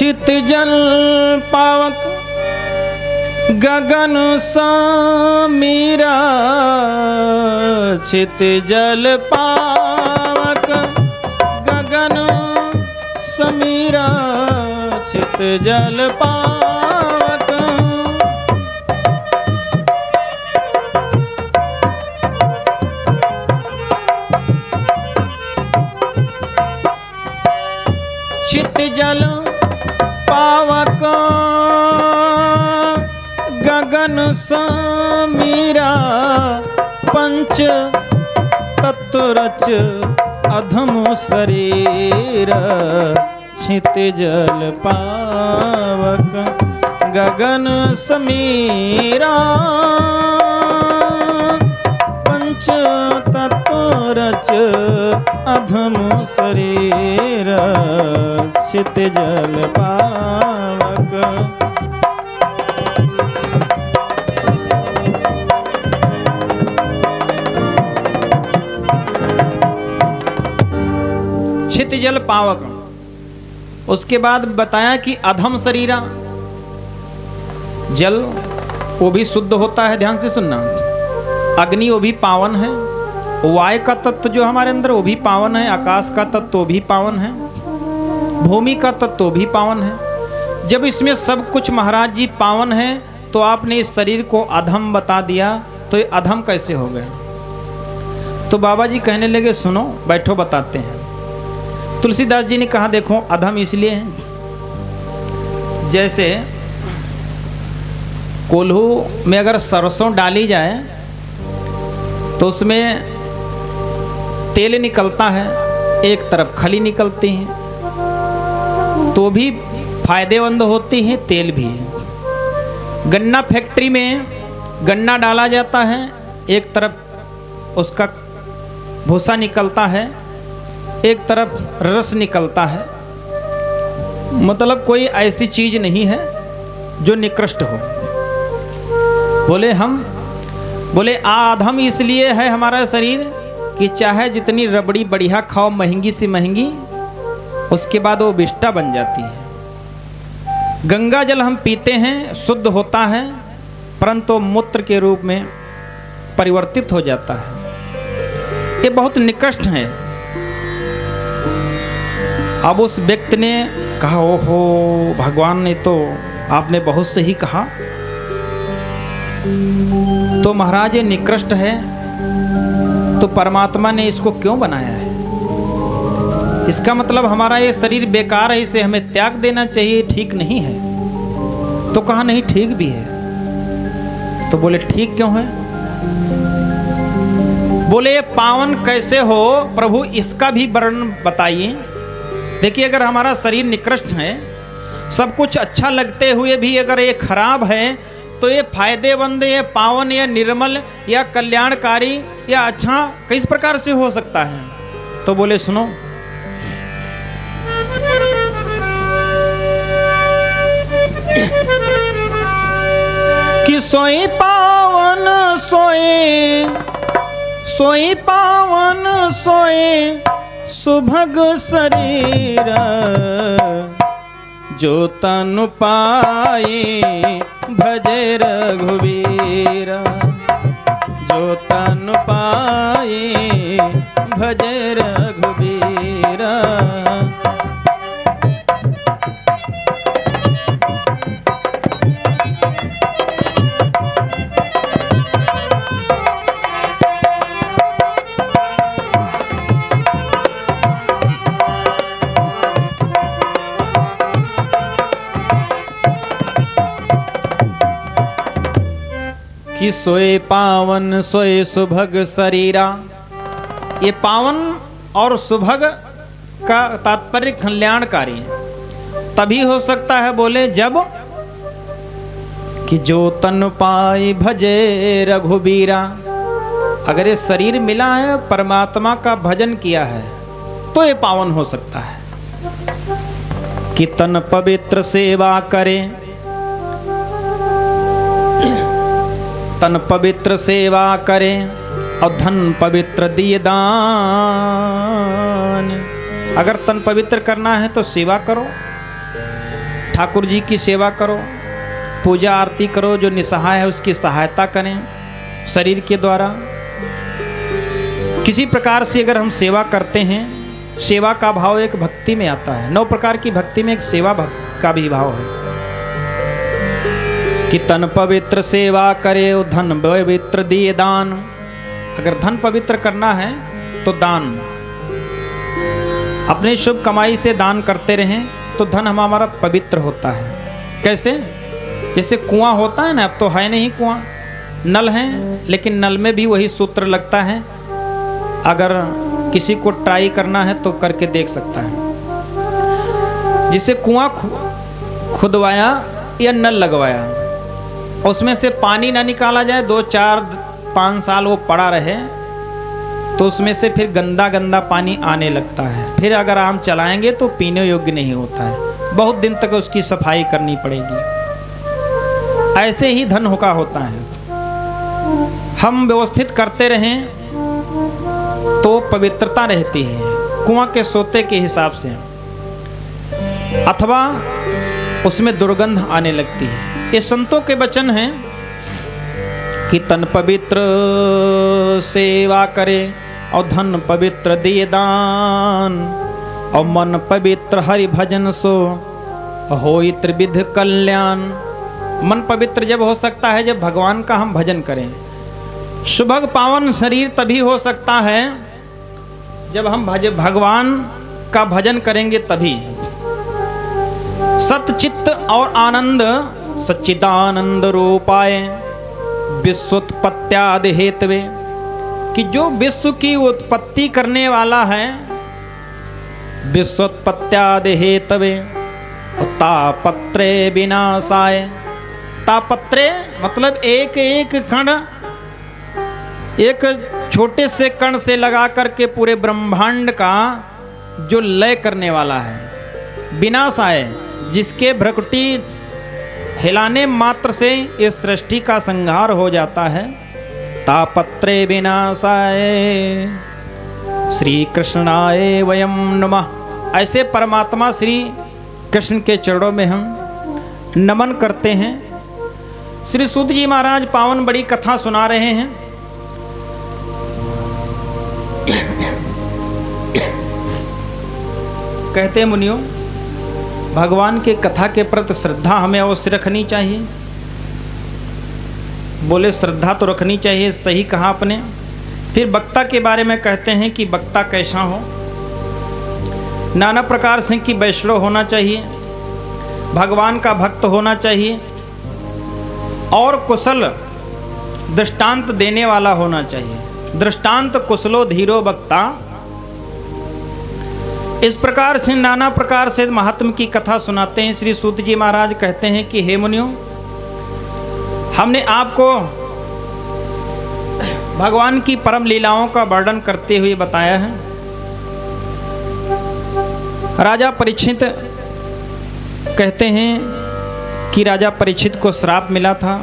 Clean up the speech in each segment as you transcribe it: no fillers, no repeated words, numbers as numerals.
छित जल पावक गगन समीरा, छित जल पावक गगन समीरा, छित जल पावक। छित जल पावक गगन समीरा, पंच तत्व रच अधम शरीर, छित जल पावक गगन समीरा, पंच तत्व रच अधम शरीर, छित जल पावक। छित जल पावक। उसके बाद बताया कि अधम शरीरा, जल वो भी शुद्ध होता है, ध्यान से सुनना। अग्नि वो भी पावन है, वायु का तत्व जो हमारे अंदर वो भी पावन है, आकाश का तत्व वो भी पावन है, भूमि का तत्व वो भी पावन है। जब इसमें सब कुछ महाराज जी पावन है, तो आपने इस शरीर को अधम बता दिया, तो ये अधम कैसे हो गया? तो बाबा जी कहने लगे, सुनो बैठो बताते हैं। तुलसीदास जी ने कहा, देखो अधम इसलिए है, जैसे कोल्हू में अगर सरसों डाली जाए तो उसमें तेल निकलता है, एक तरफ खली निकलती है, तो भी फायदेमंद होती है, तेल भी है। गन्ना फैक्ट्री में गन्ना डाला जाता है, एक तरफ उसका भूसा निकलता है, एक तरफ रस निकलता है। मतलब कोई ऐसी चीज नहीं है जो निकृष्ट हो। बोले आधम इसलिए है हमारा शरीर कि चाहे जितनी रबड़ी बढ़िया खाओ, महंगी से महंगी, उसके बाद वो विष्ठा बन जाती है। गंगा जल हम पीते हैं, शुद्ध होता है, परंतु मूत्र के रूप में परिवर्तित हो जाता है। ये बहुत निकृष्ट है। अब उस व्यक्ति ने कहा, ओहो भगवान ने तो आपने बहुत सही कहा, तो महाराज ये निकृष्ट है, तो परमात्मा ने इसको क्यों बनाया है? इसका मतलब हमारा ये शरीर बेकार है, इसे हमें त्याग देना चाहिए, ठीक नहीं है। तो कहा नहीं, ठीक भी है। तो बोले ठीक क्यों है? बोले ये पावन कैसे हो प्रभु, इसका भी वर्णन बताइए। देखिए, अगर हमारा शरीर निकृष्ट है, सब कुछ अच्छा लगते हुए भी अगर ये खराब है, तो ये फायदेमंद, ये पावन, या निर्मल, या कल्याणकारी, या अच्छा किस प्रकार से हो सकता है? तो बोले सुनो, कि सोई पावन सोई पावन सोई सुभग शरीर, जो तनु पाई भजे रघुवीर, जो तनु पाई भजे रघुवीर। कि सोए पावन सोए सुभग शरीरा। ये पावन और सुभग का तात्पर्य कल्याणकारी है। तभी हो सकता है बोले जब कि जो तन पाई भजे रघुबीरा। अगर ये शरीर मिला है, परमात्मा का भजन किया है, तो ये पावन हो सकता है। कि तन पवित्र सेवा करे, तन पवित्र सेवा करे और धन पवित्र दिए दान। अगर तन पवित्र करना है तो सेवा करो, ठाकुर जी की सेवा करो, पूजा आरती करो, जो निसहाय है उसकी सहायता करें शरीर के द्वारा। किसी प्रकार से अगर हम सेवा करते हैं, सेवा का भाव एक भक्ति में आता है। 9 प्रकार की भक्ति में एक सेवा का भी भाव है कि तन पवित्र सेवा करे धन पवित्र दिए दान। अगर धन पवित्र करना है तो दान, अपनी शुभ कमाई से दान करते रहें तो धन हमारा पवित्र होता है। कैसे? जैसे कुआं होता है ना, अब तो है नहीं कुआं, नल है, लेकिन नल में भी वही सूत्र लगता है। अगर किसी को ट्राई करना है तो करके देख सकता है। जिसे कुआं खुदवाया या नल लगवाया, उसमें से पानी ना निकाला जाए, 2, 4, 5 साल वो पड़ा रहे तो उसमें से फिर गंदा गंदा पानी आने लगता है। फिर अगर हम चलाएंगे तो पीने योग्य नहीं होता है, बहुत दिन तक उसकी सफाई करनी पड़ेगी। ऐसे ही धन का होता है। हम व्यवस्थित करते रहें तो पवित्रता रहती है, कुआं के सोते के हिसाब से, अथवा उसमें दुर्गंध आने लगती है। ये संतों के वचन हैं कि तन पवित्र सेवा करे और धन पवित्र दिए दान, और मन पवित्र हरि भजन सो होई त्रिविध कल्याण। मन पवित्र जब हो सकता है जब भगवान का हम भजन करें। सुभग पावन शरीर तभी हो सकता है जब हम भगवान का भजन करेंगे, तभी। सतचित्त और आनंद सच्चिदानंद रूपाय विश्वोत्पत्त्यादि हेतवे, कि जो विश्व की उत्पत्ति करने वाला है, विश्वोत्पत्त्यादि हेतवे, तापत्रे विनाशाय। तापत्रे मतलब एक एक कण, एक छोटे से कण से लगा करके पूरे ब्रह्मांड का जो लय करने वाला है। विनाशाय, जिसके भ्रकुटी हिलाने मात्र से इस सृष्टि का संहार हो जाता है। तापत्रे विनाशाय श्री कृष्णाय वयम नमः। ऐसे परमात्मा श्री कृष्ण के चरणों में हम नमन करते हैं। श्री सूत जी महाराज पावन बड़ी कथा सुना रहे हैं। कहते हैं मुनियों, भगवान के कथा के प्रति श्रद्धा हमें अवश्य रखनी चाहिए। बोले श्रद्धा तो रखनी चाहिए, सही कहा आपने। फिर वक्ता के बारे में कहते हैं कि वक्ता कैसा हो, नाना प्रकार से कि वैष्णव होना चाहिए, भगवान का भक्त होना चाहिए, और कुशल दृष्टांत देने वाला होना चाहिए। दृष्टांत कुशलो धीरो वक्ता। इस प्रकार से नाना प्रकार से महात्म की कथा सुनाते हैं। श्री सूत जी महाराज कहते हैं कि हे मुनियों, हमने आपको भगवान की परम लीलाओं का वर्णन करते हुए बताया है। राजा परीक्षित कहते हैं कि राजा परीक्षित को श्राप मिला था।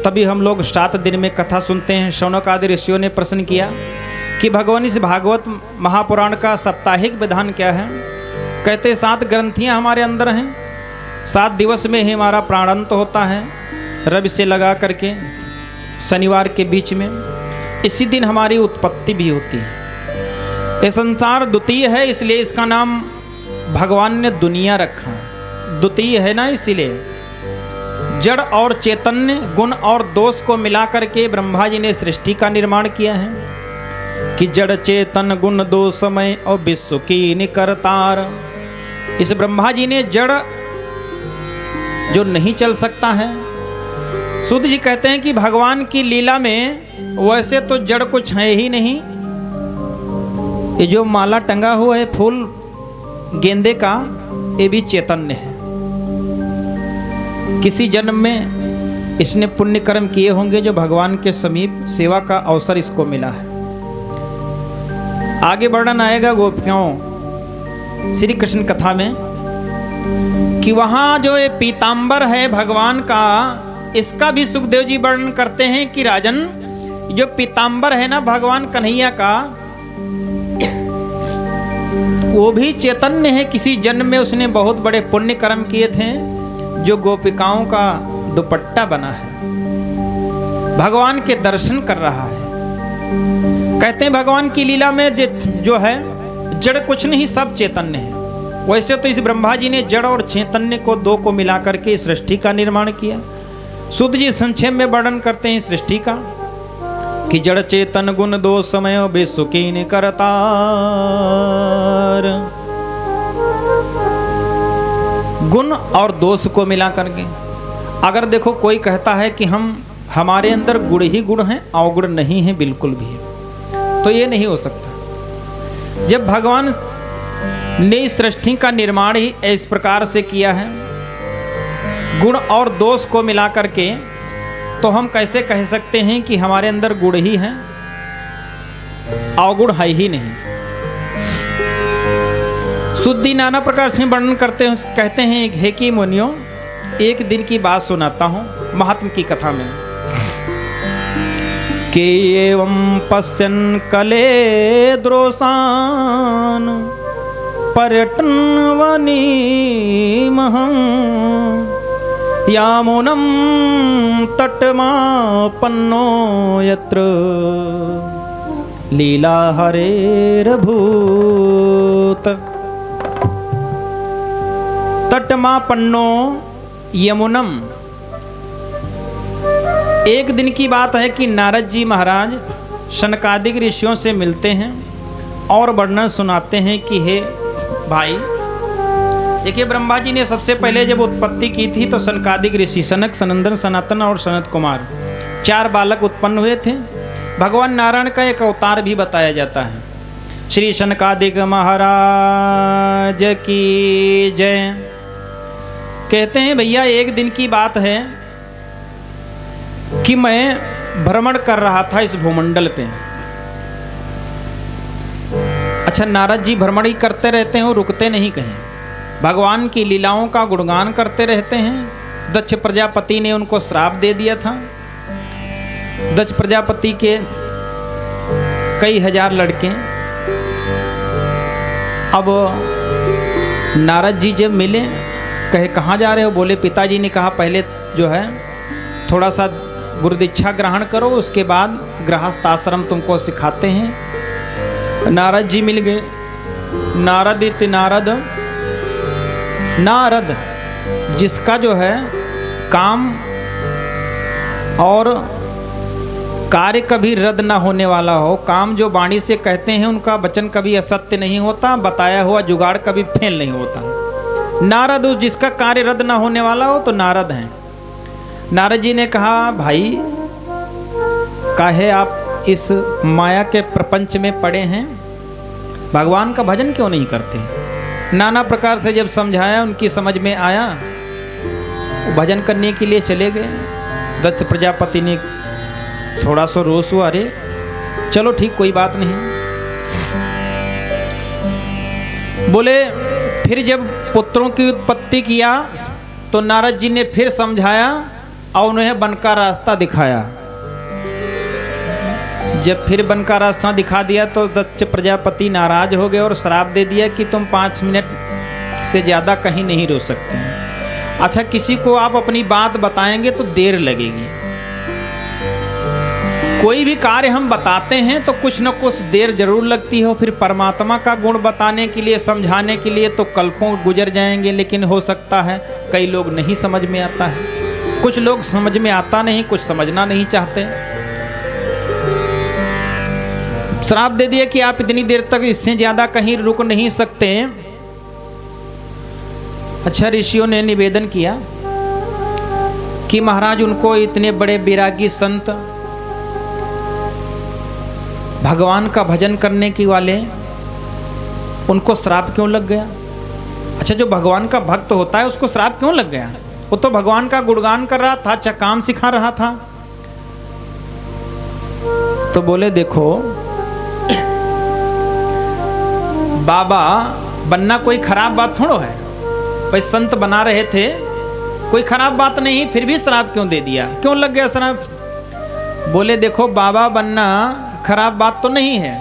तभी हम लोग 7 दिन में कथा सुनते हैं। शौनक आदि ऋषियों ने प्रश्न किया कि भगवान इस भागवत महापुराण का साप्ताहिक विधान क्या है। कहते 7 ग्रंथियाँ हमारे अंदर हैं, 7 दिवस में ही हमारा प्राणांत होता है, रवि से लगा करके शनिवार के बीच में। इसी दिन हमारी उत्पत्ति भी होती है। ये संसार द्वितीय है, इसलिए इसका नाम भगवान ने दुनिया रखा है। द्वितीय है ना, इसीलिए जड़ और चैतन्य, गुण और दोष को मिला करके ब्रह्मा जी ने सृष्टि का निर्माण किया है कि जड़ चेतन गुण दो समय और विश्व की निकरतार। इस ब्रह्मा जी ने जड़ जो नहीं चल सकता है। सूत जी कहते हैं कि भगवान की लीला में वैसे तो जड़ कुछ है ही नहीं। ये जो माला टंगा हुआ है फूल गेंदे का, ये भी चैतन्य है। किसी जन्म में इसने पुण्य कर्म किए होंगे जो भगवान के समीप सेवा का अवसर इसको मिला है। आगे वर्णन आएगा गोपियों श्री कृष्ण कथा में कि वहां जो ये पीतांबर है भगवान का, इसका भी सुखदेव जी वर्णन करते हैं कि राजन, जो पीतांबर है ना भगवान कन्हैया का, वो भी चैतन्य है। किसी जन्म में उसने बहुत बड़े पुण्य कर्म किए थे जो गोपिकाओं का दुपट्टा बना है, भगवान के दर्शन कर रहा है। कहते हैं भगवान की लीला में जो है जड़ कुछ नहीं, सब चैतन्य है। वैसे तो इस ब्रह्मा जी ने जड़ और चैतन्य को दो को मिलाकर के सृष्टि का निर्माण किया। सुध जी संक्षेप में वर्णन करते हैं सृष्टि का कि जड़ चेतन गुण दो समय बेसुकीन करतार। गुण और दोष को मिला करके, अगर देखो कोई कहता है कि हमारे अंदर गुण ही गुण हैं, अवगुण नहीं है बिल्कुल भी है, तो ये नहीं हो सकता। जब भगवान ने इस सृष्टि का निर्माण ही इस प्रकार से किया है, गुण और दोष को मिला करके, तो हम कैसे कह सकते हैं कि हमारे अंदर गुण ही हैं, अवगुण है ही नहीं। शुद्धि नाना प्रकार से वर्णन करते हैं, कहते हैं हे कि मुनियों, एक दिन की बात सुनाता हूं महात्मा की कथा में कि एवं पश्यन् कले द्रोसान पर्यटन वनीमहं यामुनं तटमापन्नो यत्र लीला हरेरभूत। तटमापन्नो यमुनम। एक दिन की बात है कि नारद जी महाराज शनकादिक ऋषियों से मिलते हैं और वर्णन सुनाते हैं कि हे भाई, देखिए ब्रह्मा जी ने सबसे पहले जब उत्पत्ति की थी तो शनकादिक ऋषि सनक, सनंदन, सनातन और सनत कुमार 4 बालक उत्पन्न हुए थे। भगवान नारायण का एक अवतार भी बताया जाता है। श्री शनकादिक महाराज की जय। कहते हैं भैया एक दिन की बात है कि मैं भ्रमण कर रहा था इस भूमंडल पे। अच्छा, नारद जी भ्रमण ही करते रहते हैं, रुकते नहीं कहीं, भगवान की लीलाओं का गुणगान करते रहते हैं। दक्ष प्रजापति ने उनको श्राप दे दिया था। दक्ष प्रजापति के कई हजार लड़के। अब नारद जी जब मिले, कहे कहाँ जा रहे हो? बोले पिताजी ने कहा पहले जो है थोड़ा सा गुरु दीक्षा ग्रहण करो, उसके बाद गृहस्थ आश्रम तुमको सिखाते हैं। नारद जी मिल गए। नारद इति नारद, नारद जिसका जो है काम और कार्य कभी रद्द ना होने वाला हो, काम जो वाणी से कहते हैं उनका वचन कभी असत्य नहीं होता, बताया हुआ जुगाड़ कभी फेल नहीं होता। नारद जिसका कार्य रद्द ना होने वाला हो तो नारद हैं। नारद जी ने कहा भाई काहे आप इस माया के प्रपंच में पड़े हैं, भगवान का भजन क्यों नहीं करते? नाना प्रकार से जब समझाया, उनकी समझ में आया, भजन करने के लिए चले गए। दत्त प्रजापति ने थोड़ा सा रोष हुआ, अरे चलो ठीक कोई बात नहीं। बोले फिर जब पुत्रों की उत्पत्ति किया तो नारद जी ने फिर समझाया और उन्हें वन का रास्ता दिखाया। जब फिर वन का रास्ता दिखा दिया तो दक्ष प्रजापति नाराज हो गए और श्राप दे दिया कि तुम 5 मिनट से ज़्यादा कहीं नहीं रुक सकते हैं। अच्छा, किसी को आप अपनी बात बताएंगे तो देर लगेगी। कोई भी कार्य हम बताते हैं तो कुछ न कुछ देर जरूर लगती है। फिर परमात्मा का गुण बताने के लिए, समझाने के लिए तो कल्पों गुजर जाएंगे, लेकिन हो सकता है कई लोग नहीं समझ में आता है, कुछ लोग समझ में आता नहीं, कुछ समझना नहीं चाहते। श्राप दे दिया कि आप इतनी देर तक इससे ज्यादा कहीं रुक नहीं सकते। अच्छा, ऋषियों ने निवेदन किया कि महाराज उनको इतने बड़े विरागी संत, भगवान का भजन करने की वाले, उनको श्राप क्यों लग गया? अच्छा, जो भगवान का भक्त होता है उसको श्राप क्यों लग गया? वो तो भगवान का गुणगान कर रहा था, अच्छा काम सिखा रहा था। तो बोले देखो बाबा बनना कोई खराब बात थोड़ो है, भाई संत बना रहे थे, कोई खराब बात नहीं, फिर भी श्राप क्यों दे दिया, क्यों लग गया श्राप? बोले देखो बाबा बनना खराब बात तो नहीं है,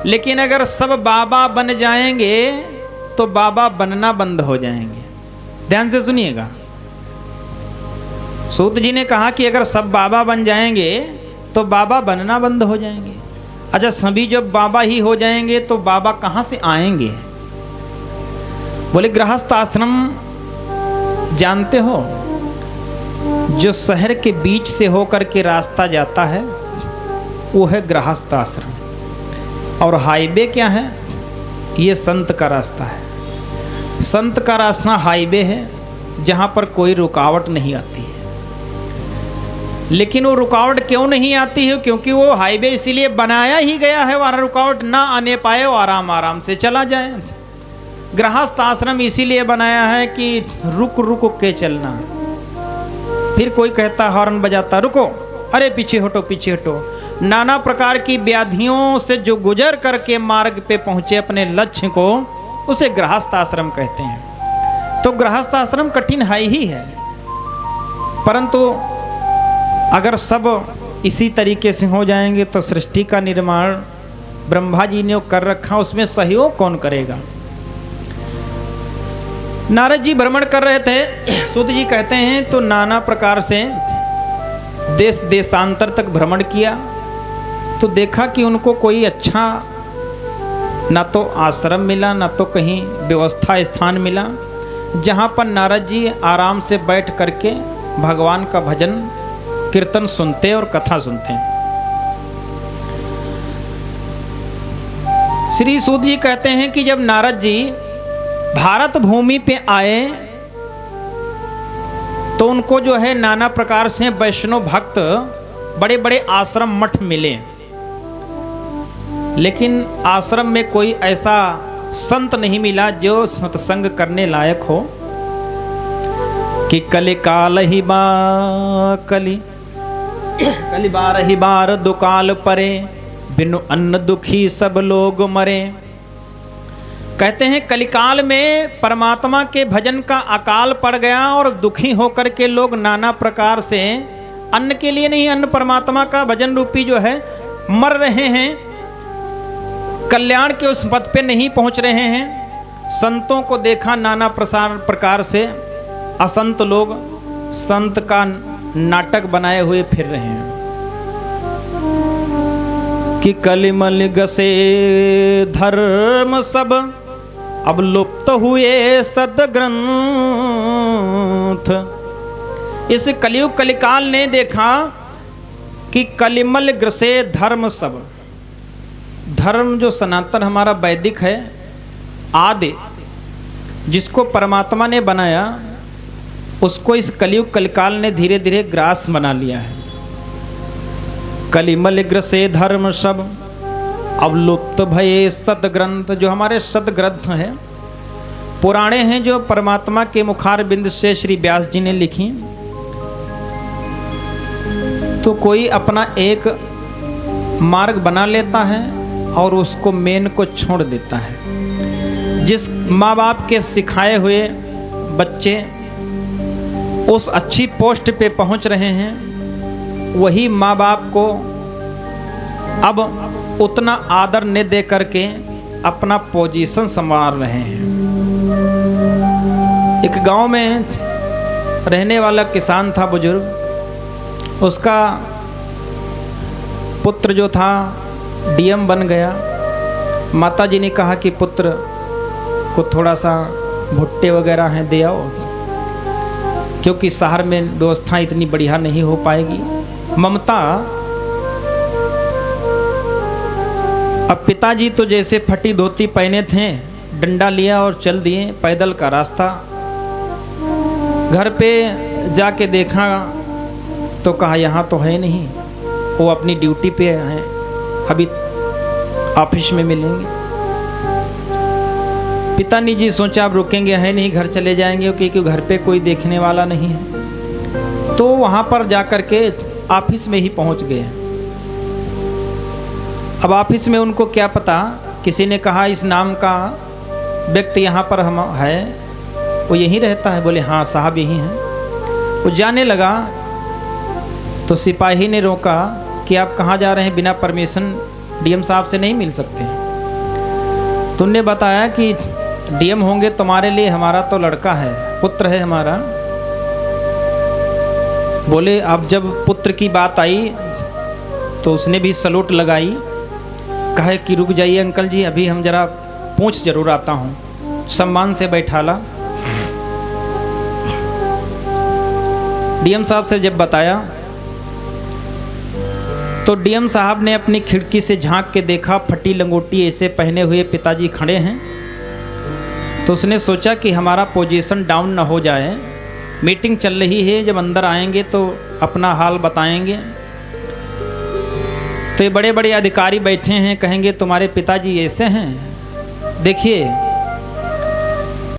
लेकिन अगर सब बाबा बन जाएंगे तो बाबा बनना बंद हो जाएंगे। ध्यान से सुनिएगा, सूत जी ने कहा कि अगर सब बाबा बन जाएंगे तो बाबा बनना बंद हो जाएंगे। अच्छा, सभी जब बाबा ही हो जाएंगे तो बाबा कहाँ से आएंगे? बोले गृहस्थ आश्रम जानते हो, जो शहर के बीच से होकर के रास्ता जाता है वो है गृहस्थ आश्रम, और हाईवे क्या है? ये संत का रास्ता है। संत का रास्ता हाईवे है जहाँ पर कोई रुकावट नहीं आती है। लेकिन वो रुकावट क्यों नहीं आती है? क्योंकि वो हाईवे इसीलिए बनाया ही गया है, वहाँ रुकावट ना आने पाए, वो आराम आराम से चला जाए। गृहस्थ आश्रम इसीलिए बनाया है कि रुक रुक के चलना। फिर कोई कहता हॉर्न बजाता रुको, अरे पीछे हटो पीछे हटो। नाना प्रकार की व्याधियों से जो गुजर करके मार्ग पे पहुंचे अपने लक्ष्य को, उसे गृहस्थ आश्रम कहते हैं। तो गृहस्थ आश्रम कठिन है ही है, परंतु अगर सब इसी तरीके से हो जाएंगे तो सृष्टि का निर्माण ब्रह्मा जी ने कर रखा, उसमें सहयोग कौन करेगा? नारद जी भ्रमण कर रहे थे, सूत जी कहते हैं, तो नाना प्रकार से देश देशांतर तक भ्रमण किया तो देखा कि उनको कोई अच्छा ना तो आश्रम मिला, ना तो कहीं व्यवस्था स्थान मिला जहाँ पर नारद जी आराम से बैठ करके भगवान का भजन कीर्तन सुनते और कथा सुनते हैं। श्री सूत जी कहते हैं कि जब नारद जी भारत भूमि पे आए तो उनको जो है नाना प्रकार से वैष्णव भक्त, बड़े बड़े आश्रम मठ मिले, लेकिन आश्रम में कोई ऐसा संत नहीं मिला जो सत्संग करने लायक हो। कि कलि काल ही बा कली बार ही बार दुकाल परे, बिनु अन्न दुखी सब लोग मरे। कहते हैं कलिकाल में परमात्मा के भजन का अकाल पड़ गया और दुखी होकर के लोग नाना प्रकार से अन्न के लिए नहीं, अन्न परमात्मा का भजन रूपी जो है मर रहे हैं, कल्याण के उस पद पे नहीं पहुंच रहे हैं। संतों को देखा नाना प्रकार से असंत लोग संत का नाटक बनाए हुए फिर रहे हैं कि कलिमल गसे धर्म सब अब लुप्त हुए सदग्रंथ। इस कलियुग कलिकाल ने देखा कि कलिमल ग्रसे धर्म सब, धर्म जो सनातन हमारा वैदिक है आदि, जिसको परमात्मा ने बनाया, उसको इस कलियुग कलिकाल ने धीरे धीरे ग्रास बना लिया है। कलिमल ग्रसे धर्म सब अब लुप्त भये सदग्रंथ, जो हमारे सदग्रंथ हैं, पुराणे हैं, जो परमात्मा के मुखार बिंद से श्री व्यास जी ने लिखी, तो कोई अपना एक मार्ग बना लेता है और उसको मेन को छोड़ देता है। जिस माँ बाप के सिखाए हुए बच्चे उस अच्छी पोस्ट पे पहुंच रहे हैं, वही माँ बाप को अब उतना आदर न दे करके अपना पोजीशन संभाल रहे हैं। एक गांव में रहने वाला किसान था, बुजुर्ग, उसका पुत्र जो था डीएम बन गया। माता जी ने कहा कि पुत्र को थोड़ा सा भुट्टे वगैरह हैं दे आओ, क्योंकि शहर में व्यवस्था इतनी बढ़िया नहीं हो पाएगी। ममता। अब पिताजी तो जैसे फटी धोती पहने थे, डंडा लिया और चल दिए पैदल का रास्ता। घर पे जाके देखा तो कहा यहाँ तो है नहीं, वो अपनी ड्यूटी पे हैं, अभी ऑफिस में मिलेंगे। पिताजी जी सोचा अब रुकेंगे है नहीं, घर चले जाएंगे क्योंकि घर पे कोई देखने वाला नहीं है। तो वहाँ पर जाकर के ऑफिस में ही पहुँच गए। अब ऑफिस में उनको क्या पता, किसी ने कहा इस नाम का व्यक्ति यहाँ पर हम है, वो यहीं रहता है। बोले हाँ साहब यहीं हैं। वो जाने लगा तो सिपाही ने रोका कि आप कहाँ जा रहे हैं, बिना परमिशन डीएम साहब से नहीं मिल सकते। तुमने बताया कि डीएम होंगे तुम्हारे लिए, हमारा तो लड़का है, पुत्र है हमारा। बोले अब जब पुत्र की बात आई तो उसने भी सलूट लगाई, कहे कि रुक जाइए अंकल जी, अभी हम जरा पूछ जरूर आता हूँ। सम्मान से बैठाला। डीएम साहब से जब बताया तो डीएम साहब ने अपनी खिड़की से झांक के देखा, फटी लंगोटी ऐसे पहने हुए पिताजी खड़े हैं। तो उसने सोचा कि हमारा पोजीशन डाउन ना हो जाए, मीटिंग चल रही है, जब अंदर आएंगे तो अपना हाल बताएंगे। तो ये बड़े बड़े अधिकारी बैठे हैं, कहेंगे तुम्हारे पिताजी ऐसे हैं, देखिए